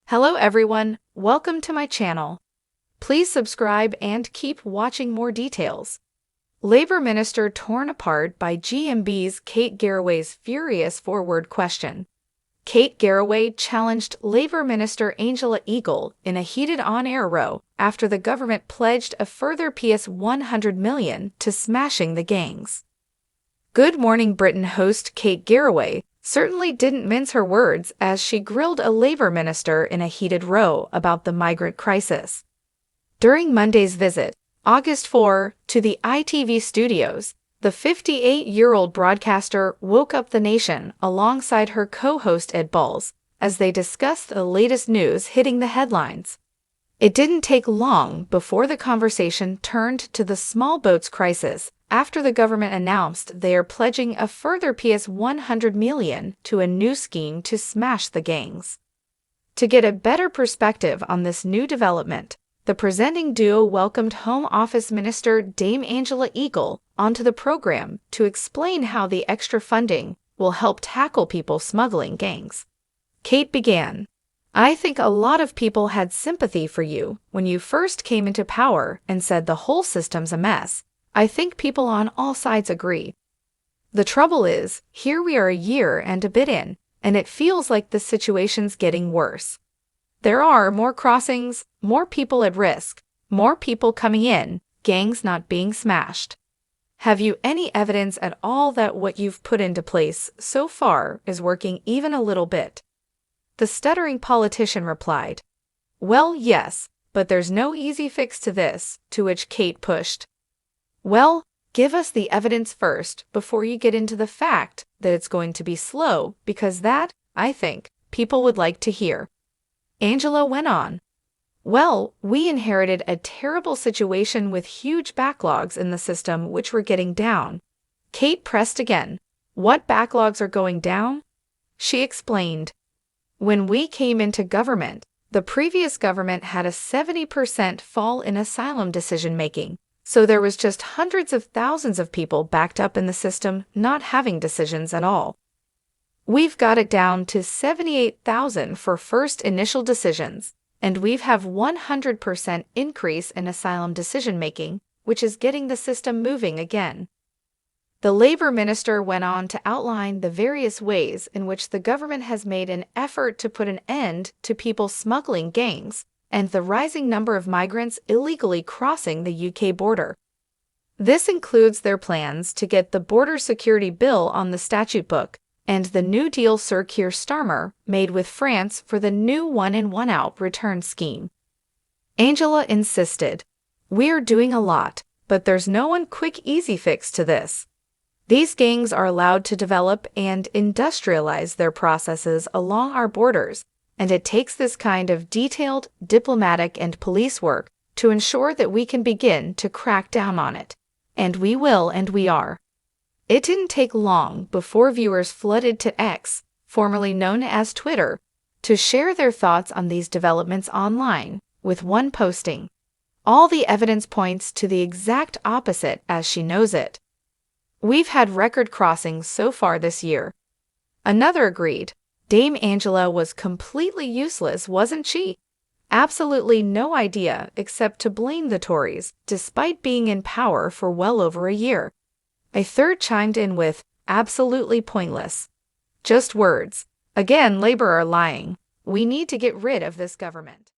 Hello everyone, welcome to my channel. Please subscribe and keep watching more details. Labor Minister torn apart by GMB's Kate Garraway's furious forward question. Kate Garraway challenged Labor Minister Angela Eagle in a heated on-air row after the government pledged a further $100 million to smashing the gangs. Good Morning Britain host Kate Garraway certainly didn't mince her words as she grilled a Labour minister in a heated row about the migrant crisis. During Monday's visit, August 4, to the ITV studios, the 58-year-old broadcaster woke up the nation alongside her co-host Ed Balls as they discussed the latest news hitting the headlines. It didn't take long before the conversation turned to the small boats crisis after the government announced they are pledging a further $100 million to a new scheme to smash the gangs. To get a better perspective on this new development, the presenting duo welcomed Home Office Minister Dame Angela Eagle onto the program to explain how the extra funding will help tackle people smuggling gangs. Kate began, "I think a lot of people had sympathy for you when you first came into power and said the whole system's a mess. I think people on all sides agree. The trouble is, here we are a year and a bit in, and it feels like the situation's getting worse. There are more crossings, more people at risk, more people coming in, gangs not being smashed. Have you any evidence at all that what you've put into place so far is working even a little bit?" The stuttering politician replied, "Well, yes, but there's no easy fix to this," to which Kate pushed, "Well, give us the evidence first before you get into the fact that it's going to be slow, because that, I think, people would like to hear." Angela went on, "Well, we inherited a terrible situation with huge backlogs in the system which were getting down." Kate pressed again, "What backlogs are going down?" She explained, "When we came into government, the previous government had a 70% fall in asylum decision-making. So there was just hundreds of thousands of people backed up in the system not having decisions at all. We've got it down to 78,000 for first initial decisions, and we've have 100% increase in asylum decision-making, which is getting the system moving again." The Labour minister went on to outline the various ways in which the government has made an effort to put an end to people smuggling gangs and the rising number of migrants illegally crossing the UK border. This includes their plans to get the Border Security Bill on the statute book and the New Deal Sir Keir Starmer made with France for the new one-in one-out return scheme. Angela insisted, "We're doing a lot, but there's no one quick easy fix to this. These gangs are allowed to develop and industrialize their processes along our borders, and it takes this kind of detailed diplomatic and police work to ensure that we can begin to crack down on it. And we will, and we are." It didn't take long before viewers flooded to X, formerly known as Twitter, to share their thoughts on these developments online, with one posting, "All the evidence points to the exact opposite as she knows it. We've had record crossings so far this year." Another agreed, "Dame Angela was completely useless, wasn't she? Absolutely no idea except to blame the Tories, despite being in power for well over a year." A third chimed in with, "Absolutely pointless. Just words. Again, Labour are lying. We need to get rid of this government."